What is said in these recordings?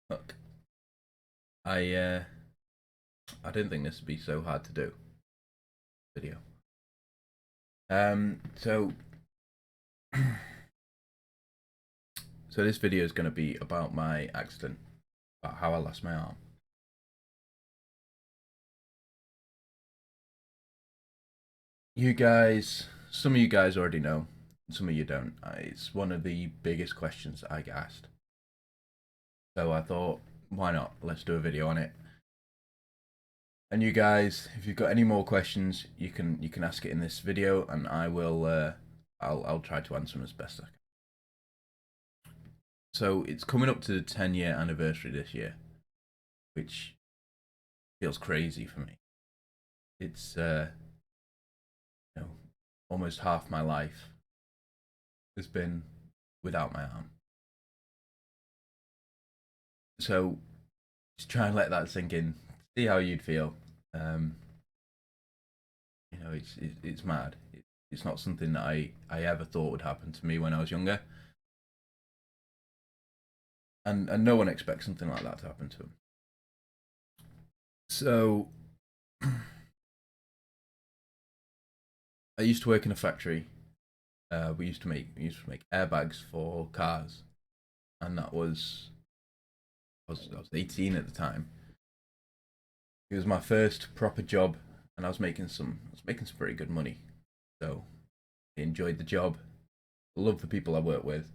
Look, I didn't think this would be so hard to do. Video. So so this video is going to be about my accident, about how I lost my arm. You guys, some of you guys already know, some of you don't. It's one of the biggest questions I get asked. So I thought, why not? Let's do a video on it. And you guys, if you've got any more questions, you can ask it in this video, and I will. I'll try to answer them as best I can. So it's coming up to the 10-year anniversary this year, which feels crazy for me. It's almost half my life has been without my arm. So just try and let that sink in. See how you'd feel. It's mad. It's not something that I ever thought would happen to me when I was younger. And no one expects something like that to happen to them. So I used to work in a factory. We used to make airbags for cars, and I was 18 at the time. It was my first proper job, and I was making some very good money. So I enjoyed the job, loved the people I worked with,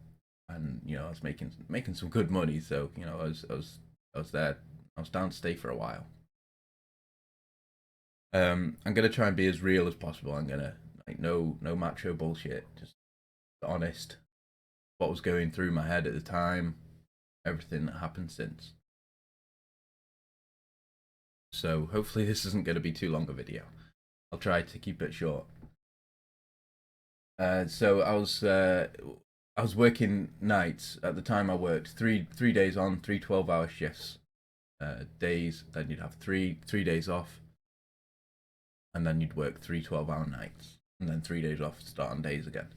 and I was making some good money. So I was there. I was down to stay for a while. I'm gonna try and be as real as possible. I'm gonna no macho bullshit, just honest. What was going through my head at the time, everything that happened since. So hopefully this isn't going to be too long a video. I'll try to keep it short. So I was working nights at the time. I worked three days on, 12-hour shifts, days. Then you'd have three days off, and then you'd work 12-hour nights, and then 3 days off to start on days again.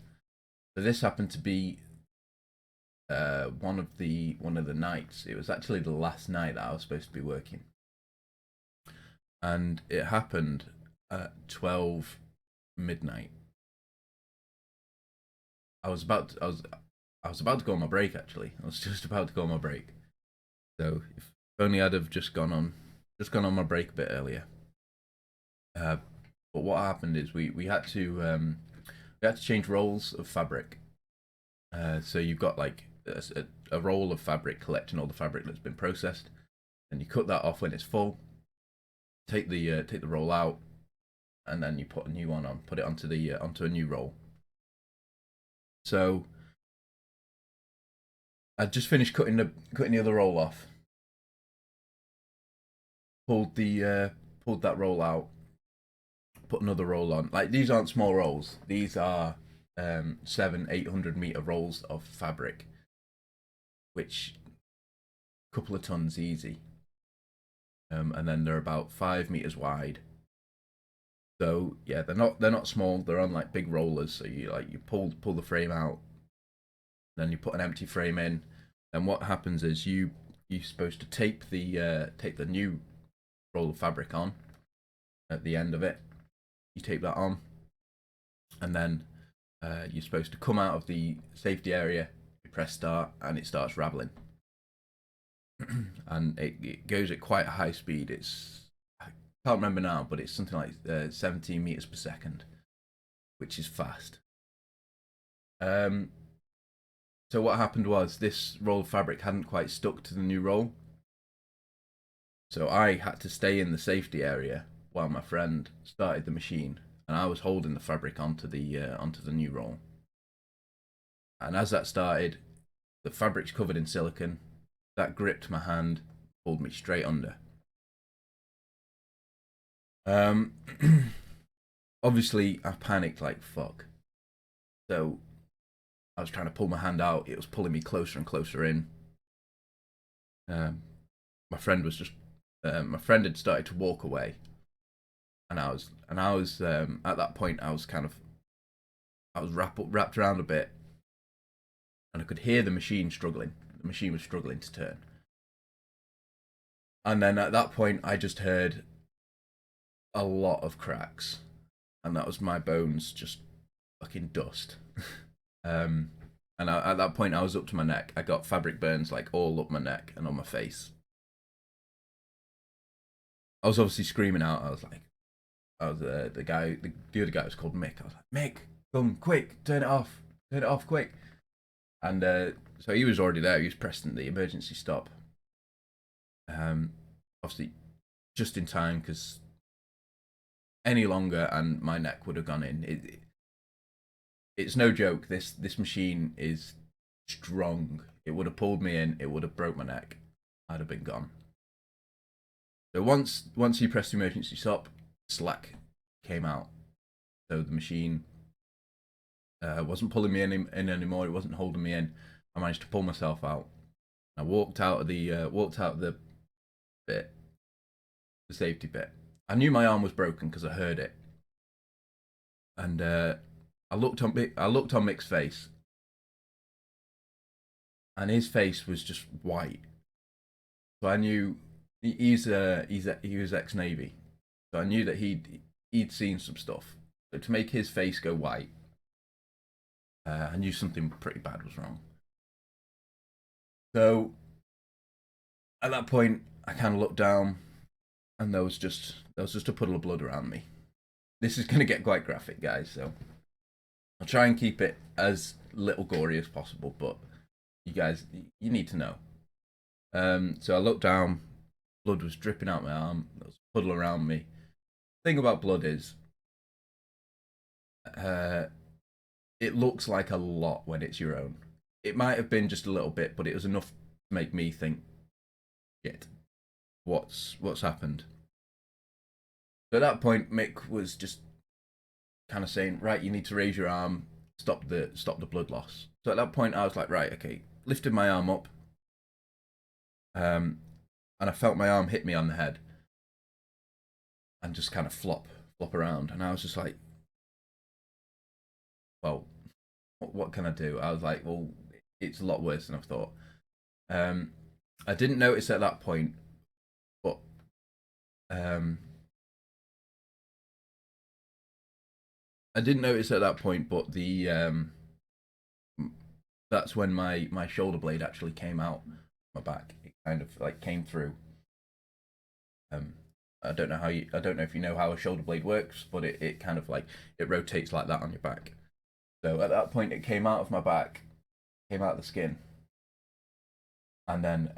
So this happened to be one of the nights. It was actually the last night that I was supposed to be working, and it happened at 12 midnight. I was about to go on my break. Actually, I was just about to go on my break. So if only I'd have just gone on my break a bit earlier. But what happened is we had to change rolls of fabric. So you've got like a roll of fabric collecting all the fabric that's been processed, and you cut that off when it's full. Take the roll out, and then you put a new one on. Put it onto a new roll. So I just finished cutting the other roll off. Pulled that roll out. Put another roll on. Like, these aren't small rolls. These are 700-800 meter rolls of fabric, which a couple of tons easy. And then they're about 5 meters wide. So yeah, they're not small. They're on like big rollers. So you pull the frame out, then you put an empty frame in. And what happens is you're supposed to tape the new roll of fabric on at the end of it. You tape that on, and then you're supposed to come out of the safety area. You press start, and it starts raveling. And it goes at quite a high speed. I can't remember now, but it's something like 17 meters per second, which is fast. So what happened was this roll of fabric hadn't quite stuck to the new roll, so I had to stay in the safety area while my friend started the machine, and I was holding the fabric onto the new roll. And as that started, the fabric's covered in silicone. That gripped my hand, pulled me straight under. Obviously, I panicked like fuck. So I was trying to pull my hand out. It was pulling me closer and closer in. My friend had started to walk away, and I was at that point I was wrapped around a bit, and I could hear the machine struggling. The The machine was struggling to turn. And then at that point, I just heard a lot of cracks, and that was my bones just fucking dust. um, and at that point, I was up to my neck. I got fabric burns like all up my neck and on my face. I was obviously screaming out. I was like, the other guy was called Mick. I was like, Mick, come quick, turn it off quick. And so he was already there. He was pressing the emergency stop. Obviously, just in time, because any longer and my neck would have gone in. It's no joke. This machine is strong. It would have pulled me in. It would have broke my neck. I'd have been gone. So once you press the emergency stop, slack came out. So the machine wasn't pulling me in anymore. It wasn't holding me in. I managed to pull myself out. I walked out of the bit, the safety bit. I knew my arm was broken because I heard it, and I looked on Mick's face, and his face was just white. So I knew he was ex-Navy, so I knew that he'd seen some stuff. So to make his face go white, I knew something pretty bad was wrong. So at that point, I kind of looked down, and there was just a puddle of blood around me. This is going to get quite graphic, guys, so I'll try and keep it as little gory as possible, but you guys, you need to know. So I looked down, blood was dripping out my arm, there was a puddle around me. The thing about blood is, it looks like a lot when it's your own. It might have been just a little bit, but it was enough to make me think, shit, what's happened? So at that point, Mick was just kind of saying, right, you need to raise your arm, stop the blood loss. So at that point, I was like, right, okay, lifted my arm up, and I felt my arm hit me on the head, and just kind of flop around, and I was just like, well, what can I do? I was like, well, it's a lot worse than I thought. I didn't notice at that point, but that's when my shoulder blade actually came out my back. It kind of like came through. I don't know if you know how a shoulder blade works, but it kind of like it rotates like that on your back. So at that point, it came out of my back, came out of the skin, and then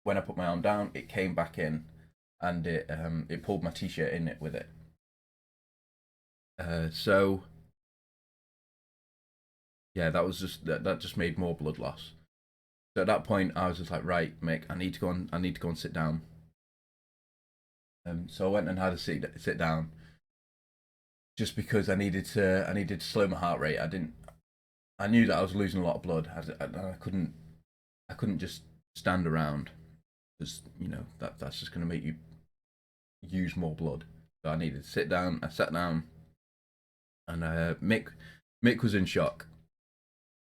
when I put my arm down, it came back in, and it pulled my t-shirt in it with it. So yeah, that just made more blood loss. So at that point, I was just like, right, Mick, I need to go and sit down. So I went and had a sit down, just because I needed to slow my heart rate. I knew that I was losing a lot of blood. I couldn't just stand around, because that's just going to make you use more blood. So I needed to sit down. I sat down, and Mick was in shock.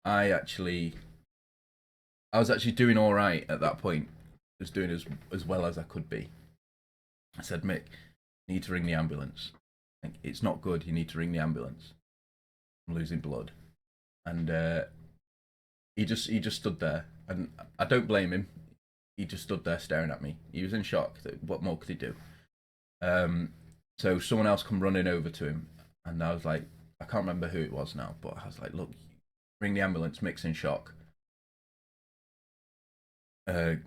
I was actually doing all right at that point. I was doing as well as I could be. I said, Mick, you need to ring the ambulance. Like, it's not good. You need to ring the ambulance. I'm losing blood. And he just stood there, and I don't blame him. He just stood there staring at me. He was in shock. What more could he do? So someone else come running over to him, and I was like, I can't remember who it was now, but I was like, look, ring the ambulance. Mick's in shock. Get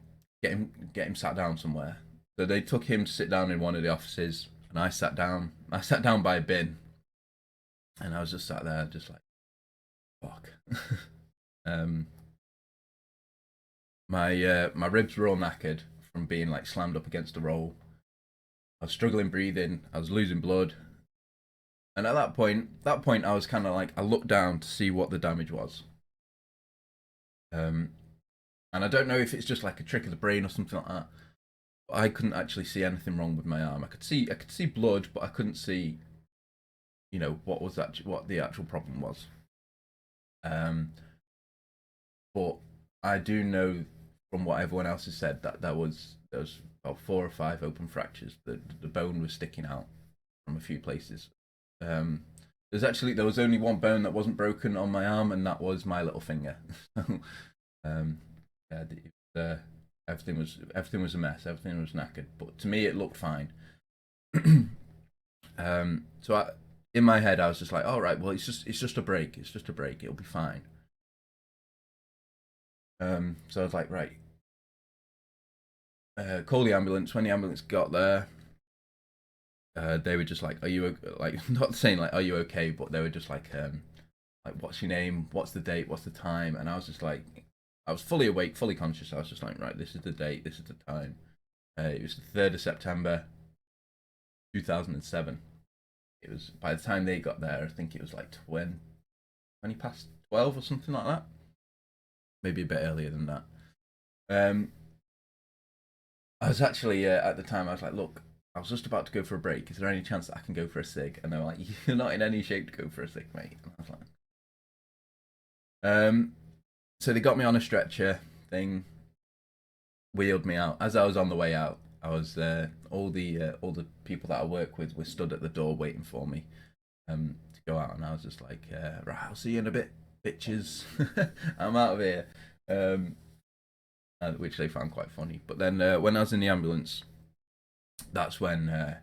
him sat down somewhere. So they took him to sit down in one of the offices, and I sat down. I sat down by a bin, and I was just sat there, just like, fuck. My ribs were all knackered from being like slammed up against the roll. I was struggling breathing. I was losing blood, and at that point, I was kind of like, I looked down to see what the damage was. And I don't know if it's just like a trick of the brain or something like that. I couldn't actually see anything wrong with my arm. I could see blood, but I couldn't see, what the actual problem was. But I do know from what everyone else has said that there was about 4 or 5 open fractures. The bone was sticking out from a few places. Um, there was only one bone that wasn't broken on my arm, and that was my little finger. um, yeah, everything was a mess. Everything was knackered, but to me it looked fine. So in my head I was just like, all right, well it's just a break. It's just a break. It'll be fine. So I was like, right, call the ambulance. When the ambulance got there, they were just like, "Are you like?" Not saying like, "Are you okay?" But they were just like, "What's your name? What's the date? What's the time?" And I was just like, I was fully awake, fully conscious. I was just like, "Right, this is the date. This is the time." It was the 3rd of September, 2007. It was by the time they got there, I think it was like 20 past 12 or something like that. Maybe a bit earlier than that. Um, I was actually at the time. I was like, "Look, I was just about to go for a break. Is there any chance that I can go for a cig?" And they were like, "You're not in any shape to go for a cig, mate." And I was like, so they got me on a stretcher thing, wheeled me out. As I was on the way out, I was all the people that I work with were stood at the door waiting for me to go out, and I was just like, "Right, I'll see you in a bit, bitches. I'm out of here." Um, which they found quite funny. But then when I was in the ambulance, that's when uh,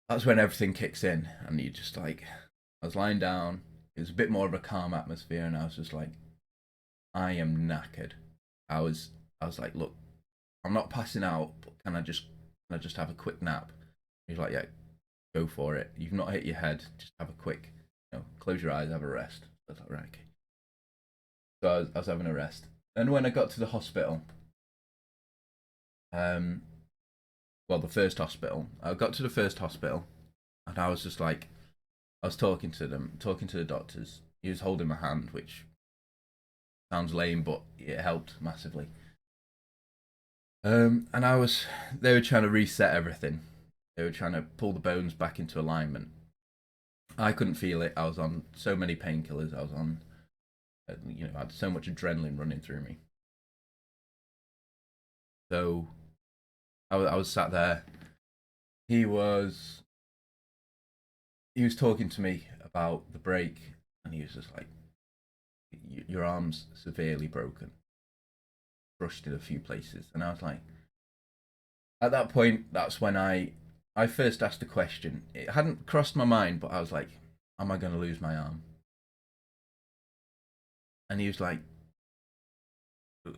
that's when everything kicks in, and you just like, I was lying down. It was a bit more of a calm atmosphere, and I was just like, I am knackered. I was I was like, look, I'm not passing out, but can I just have a quick nap? He's like, yeah, go for it. You've not hit your head. Just have a quick, close your eyes, have a rest. I was like, right, okay. So I was having a rest. And when I got to the hospital, um, well, the first hospital, I got to the first hospital, and I was just like, I was talking to them, talking to the doctors. He was holding my hand, which sounds lame, but it helped massively. And they were trying to reset everything. They were trying to pull the bones back into alignment. I couldn't feel it. I was on so many painkillers. I was on, I had so much adrenaline running through me. So I was sat there. He was he was talking to me about the break, and he was just like, "Your arm's severely broken, brushed in a few places." And I was like, at that point, that's when I first asked the question. It hadn't crossed my mind, but I was like, "Am I going to lose my arm?" And he was like,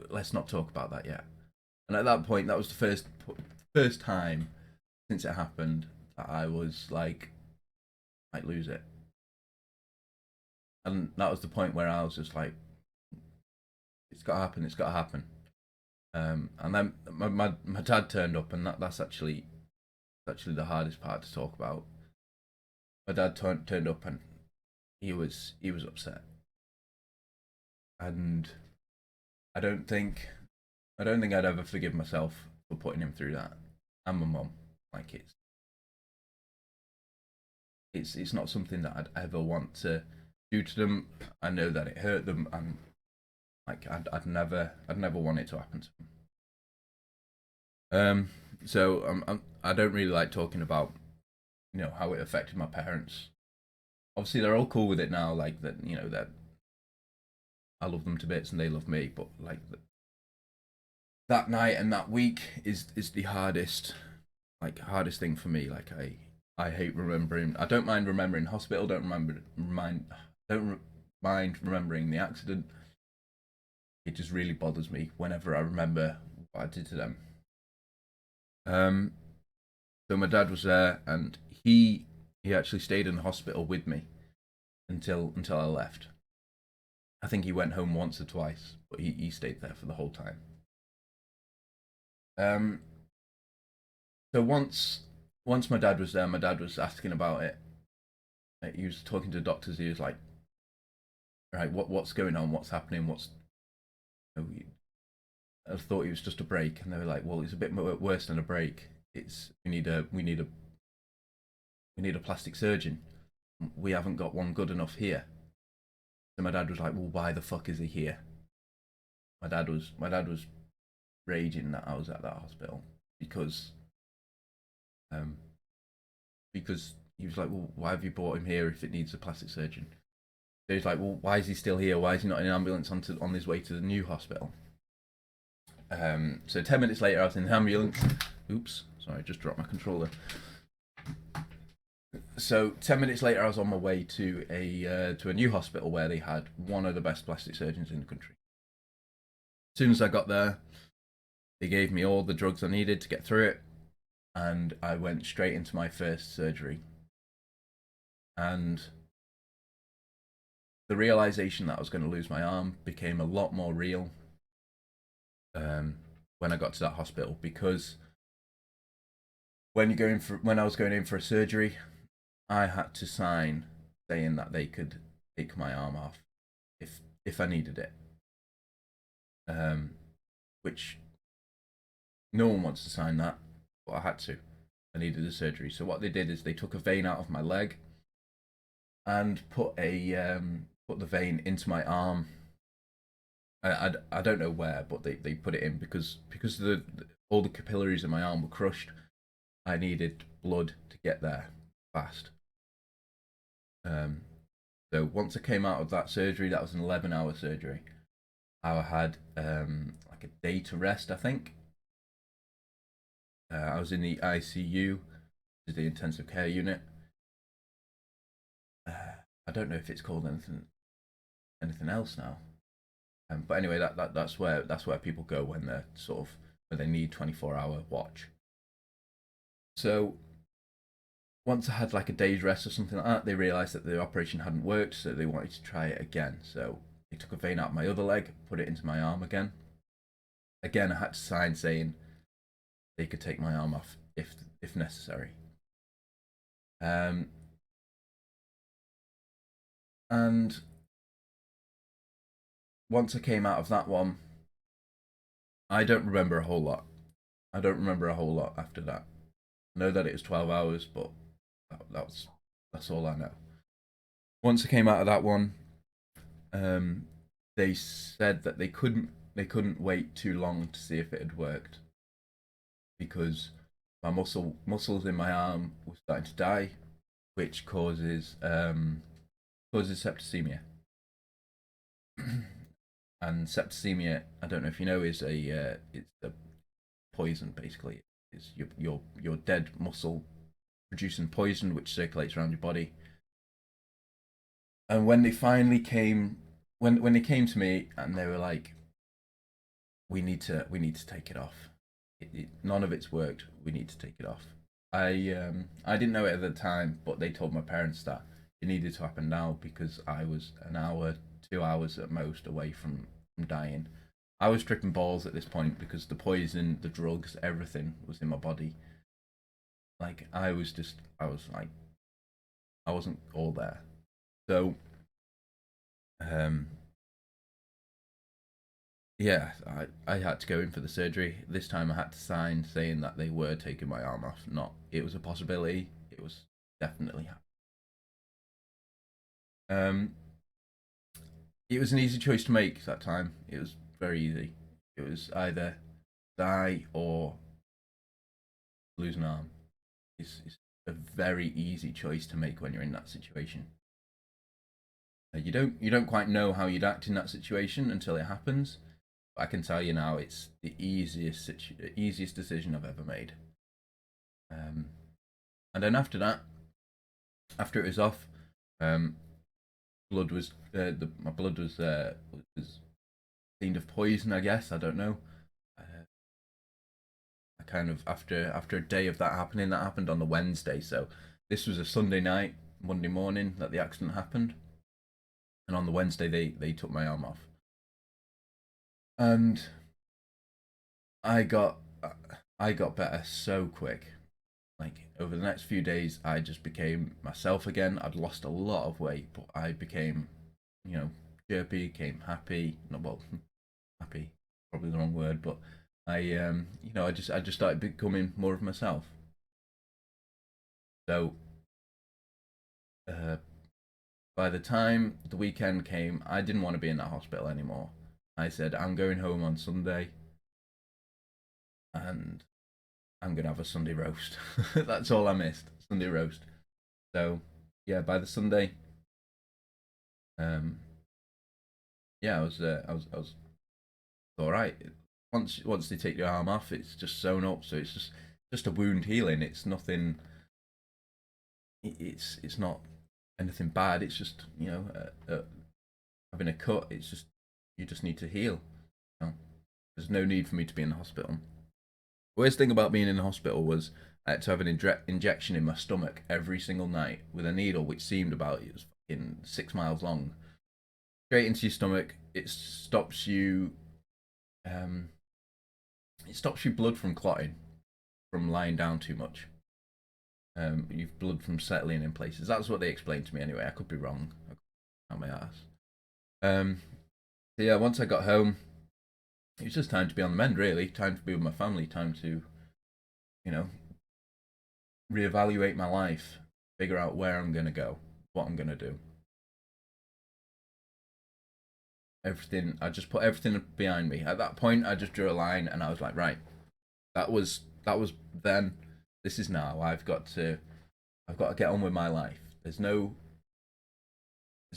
"Let's not talk about that yet." And at that point, that was the first time since it happened that I was like, "I might lose it." And that was the point where I was just like, "It's got to happen. It's got to happen." And then my dad turned up, and that's actually the hardest part to talk about. My dad turned up, and he was upset, and I don't think I don't think I'd ever forgive myself for putting him through that, and my mum. Like it's not something that I'd ever want to do to them. I know that it hurt them, and like I'd never want it to happen to them. Um, so I don't really like talking about how it affected my parents. Obviously, they're all cool with it now. Like that, that I love them to bits and they love me. But like that night and that week is the hardest thing for me. Like I hate remembering. I don't mind remembering hospital. Don't mind remembering the accident. It just really bothers me whenever I remember what I did to them. Um, so my dad was there, and he actually stayed in the hospital with me until I left. I think he went home once or twice, but he stayed there for the whole time. Um, so once my dad was there, my dad was asking about it. He was talking to doctors. He was like, "Right, what's going on? What's happening? What's?" I thought it was just a break, and they were like, "Well, it's a bit worse than a break. It's we need a plastic surgeon. We haven't got one good enough here." So my dad was like, "Well, why the fuck is he here?" my dad was raging that I was at that hospital because um because he was like, well, why have you brought him here if it needs a plastic surgeon? So he's like, well, why is he still here? Why is he not in an ambulance on his way to the new hospital? So 10 minutes later, I was in the ambulance. Oops, sorry, I just dropped my controller. So 10 minutes later, I was on my way to a new hospital where they had one of the best plastic surgeons in the country. As soon as I got there, they gave me all the drugs I needed to get through it, and I went straight into my first surgery. And the realization that I was going to lose my arm became a lot more real when I got to that hospital, because when I was going in for a surgery, I had to sign saying that they could take my arm off if I needed it, which no one wants to sign that, but I had to. I needed a surgery. So what they did is they took a vein out of my leg and put the vein into my arm. I don't know where, but they put it in because all the capillaries in my arm were crushed. I needed blood to get there fast. So once I came out of that surgery, that was an 11-hour surgery. I had like a day to rest, I think. I was in the ICU, which is the intensive care unit. I don't know if it's called anything else now. But anyway, that's where people go when they're when they need 24-hour watch. So once I had like a day's rest or something like that, they realised that the operation hadn't worked, so they wanted to try it again. So they took a vein out of my other leg, put it into my arm again. Again, I had to sign saying they could take my arm off if necessary. And once I came out of that one, I don't remember a whole lot. I don't remember a whole lot after that. I know that it was 12 hours, but that's all I know. Once I came out of that one, they said that they couldn't wait too long to see if it had worked, because my muscles in my arm were starting to die, which causes septicemia. And septicemia, I don't know if you know, is it's a poison basically. It's your dead muscle producing poison which circulates around your body. And when they finally came, when they came to me and they were like, we need to take it off. None of it's worked. We need to take it off. I didn't know it at the time, but they told my parents that it needed to happen now because I was an hour, 2 hours at most away from dying. I was tripping balls at this point because the poison, the drugs, everything was in my body. Like I was like, I wasn't all there. So, yeah, I had to go in for the surgery. This time I had to sign saying that they were taking my arm off. Not it was a possibility. It was definitely happening. It was an easy choice to make that time. It was very easy. It was either die or lose an arm. It's a very easy choice to make when you're in that situation. You don't quite know how you'd act in that situation until it happens. But I can tell you now, it's the easiest decision I've ever made. And then after that, after it was off, um, blood was my blood was cleaned of poison. I guess I don't know. I kind of after a day of that happening, that happened on the Wednesday. So this was a Sunday night, Monday morning that the accident happened, and on the Wednesday they took my arm off, and I got I got better so quick. Like over the next few days, I just became myself again. I'd lost a lot of weight, but I became, chirpy, became happy. Not well, happy, probably the wrong word, but I just started becoming more of myself. So, uh, by the time the weekend came, I didn't want to be in that hospital anymore. I said, I'm going home on Sunday and I'm going to have a Sunday roast. That's all I missed. Sunday roast. So, yeah, by the Sunday, um, yeah, I was all right. Once they take the arm off, it's just sewn up, so it's just a wound healing. It's nothing. It's not anything bad. It's just having a cut. It's just you just need to heal. You know? There's no need for me to be in the hospital. Worst thing about being in the hospital was I had to have an injection in my stomach every single night with a needle which seemed about it was fucking 6 miles long, straight into your stomach. Um, it stops your blood from clotting from lying down too much. You've blood from settling in places. That's what they explained to me anyway. I could be wrong. I could be on my ass. So yeah, once I got home, it was just time to be on the mend. Really, time to be with my family. Time to, you know, reevaluate my life, figure out where I'm gonna go, what I'm gonna do. Everything. I just put everything behind me. At that point, I just drew a line, and I was like, right, that was then. This is now. I've got to get on with my life. There's no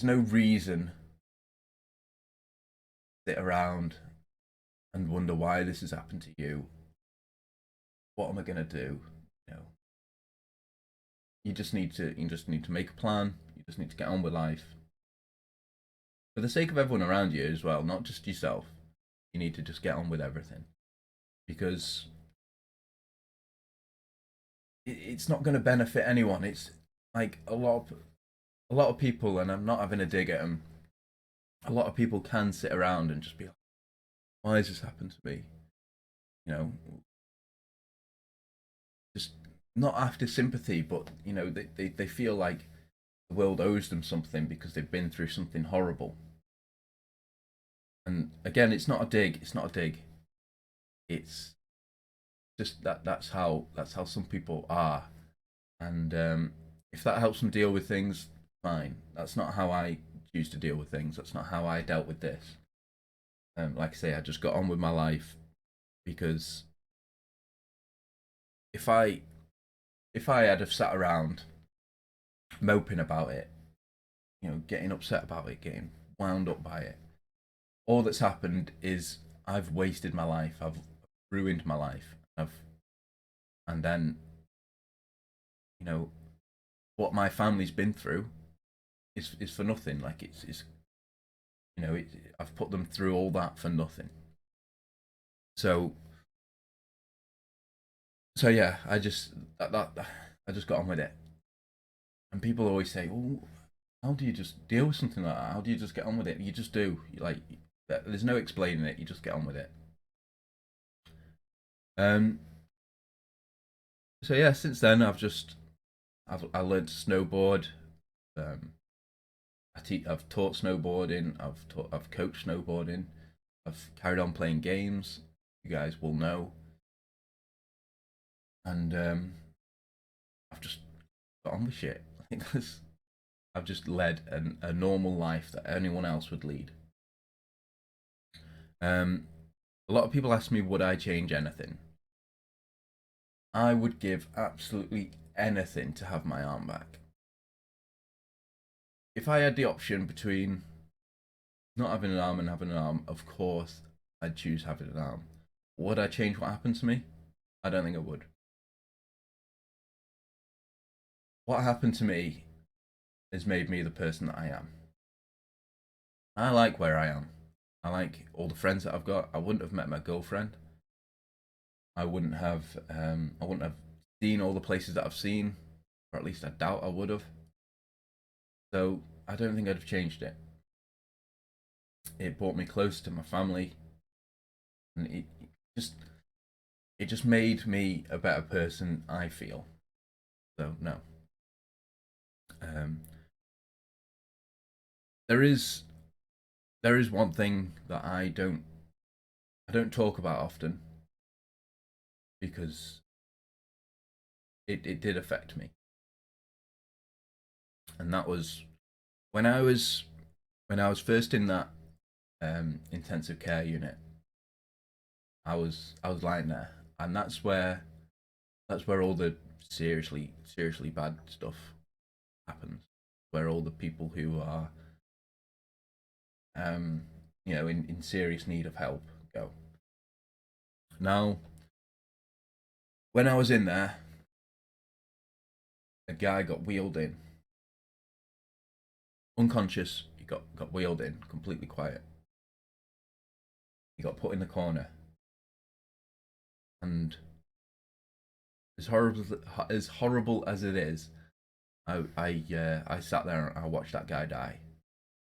reason to sit around and wonder why this has happened to you. What am I gonna do? You know, you just need to make a plan. You just need to get on with life for the sake of everyone around you as well, not just yourself. You need to just get on with everything because it's not going to benefit anyone. It's like a lot of people, and I'm not having a dig at them. A lot of people can sit around and just be like, "Why has this happened to me?" You know, just not after sympathy, but they feel like the world owes them something because they've been through something horrible. And again, it's not a dig. It's not a dig. It's just that's how some people are. And if that helps them deal with things, fine. That's not how I choose to deal with things. That's not how I dealt with this. Like I say, I just got on with my life because if I if I had have sat around moping about it, getting upset about it, getting wound up by it, all that's happened is I've wasted my life. I've ruined my life. And then you know what my family's been through is for nothing. Like it's I've put them through all that for nothing. So yeah, I just got on with it. And people always say, "Oh, how do you just deal with something like that? How do you just get on with it?" You just do. There's no explaining it. You just get on with it. Um. So yeah, since then I learned to snowboard. Um. I've taught snowboarding. I've coached snowboarding. I've carried on playing games. You guys will know. And I've just got on with shit. I think I've just led a normal life that anyone else would lead. Um, a lot of people ask me, would I change anything? I would give absolutely anything to have my arm back. If I had the option between not having an arm and having an arm, of course I'd choose having an arm. Would I change what happened to me? I don't think I would. What happened to me has made me the person that I am. I like where I am. I like all the friends that I've got. I wouldn't have met my girlfriend. I wouldn't have seen all the places that I've seen, or at least I doubt I would have. So I don't think I'd have changed it. It brought me close to my family, and just it just made me a better person. I feel so. No, um, there is one thing that I don't talk about often because it did affect me, and that was when I was when I was first in that intensive care unit. I was lying there, and that's where all the seriously bad stuff happens. Where all the people who are in serious need of help go. Now, when I was in there, a guy got wheeled in, unconscious. He got wheeled in, completely quiet. He got put in the corner, and as horrible as it is, I sat there and I watched that guy die.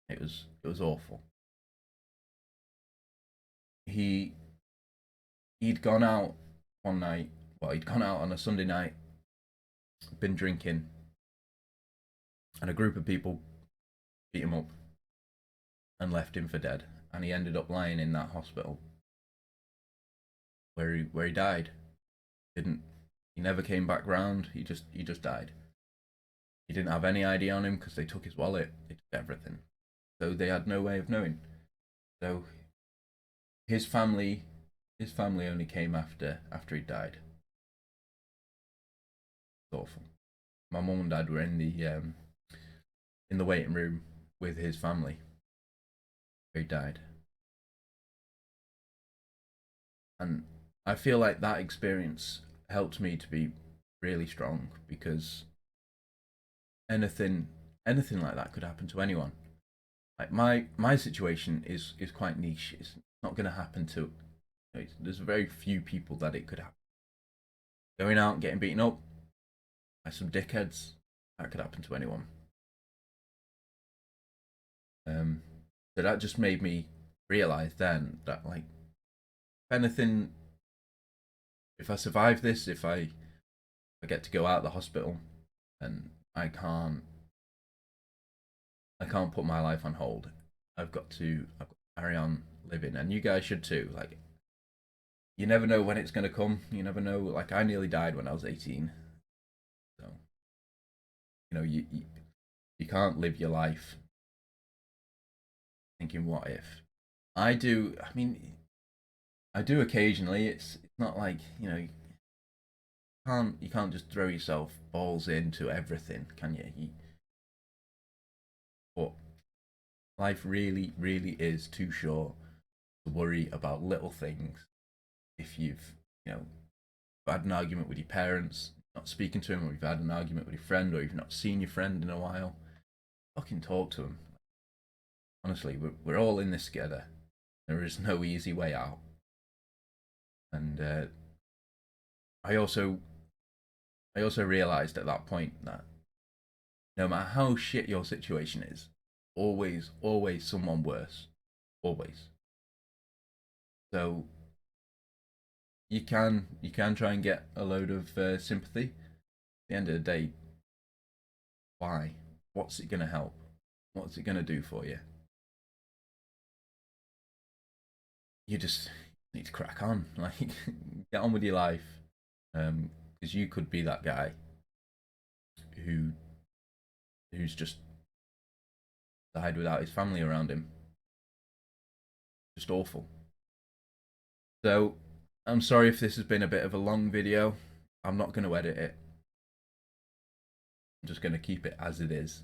It was awful. He'd gone out one night. Well, he'd gone out on a Sunday night, been drinking, and a group of people beat him up and left him for dead. And he ended up lying in that hospital where he died. He never came back round. He just died. He didn't have any ID on him because they took his wallet. They took everything. So they had no way of knowing. So his family only came after he died. It's awful. My mum and dad were in the waiting room with his family. He died. And I feel like that experience helped me to be really strong, because anything like that could happen to anyone. Like my situation is quite niche. It's not going to happen to. There's very few people that it could happen. Going out and getting beaten up by some dickheads, that could happen to anyone. So that just made me realize then that, like, if anything, if I survive this, if I get to go out of the hospital, and I can't put my life on hold. I've got to carry on living, and you guys should too. Like, you never know when it's gonna come. You never know. Like, I nearly died when I was 18, so you can't live your life thinking, what if? I do. I mean, I do occasionally. It's not like, you can't just throw yourself balls into everything, can you? But life really, really is too short to worry about little things. If you've, had an argument with your parents, not speaking to them, or you've had an argument with your friend, or you've not seen your friend in a while, fucking talk to them. Honestly, we're all in this together. There is no easy way out. And I also realized at that point that no matter how shit your situation is, always someone worse, always. So you can try and get a load of sympathy. At the end of the day, why? What's it gonna help? What's it gonna do for you? You just need to crack on, like, get on with your life, because you could be that guy who's just died without his family around him. Just awful. So I'm sorry if this has been a bit of a long video. I'm not going to edit it. I'm just going to keep it as it is.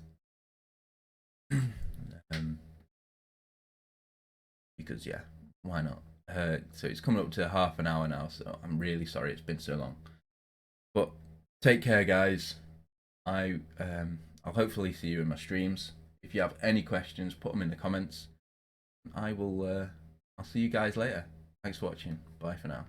Because, yeah, why not? So it's coming up to half an hour now, so I'm really sorry it's been so long. But take care, guys. I'll hopefully see you in my streams. If you have any questions, put them in the comments. I'll see you guys later. Thanks for watching. Bye for now.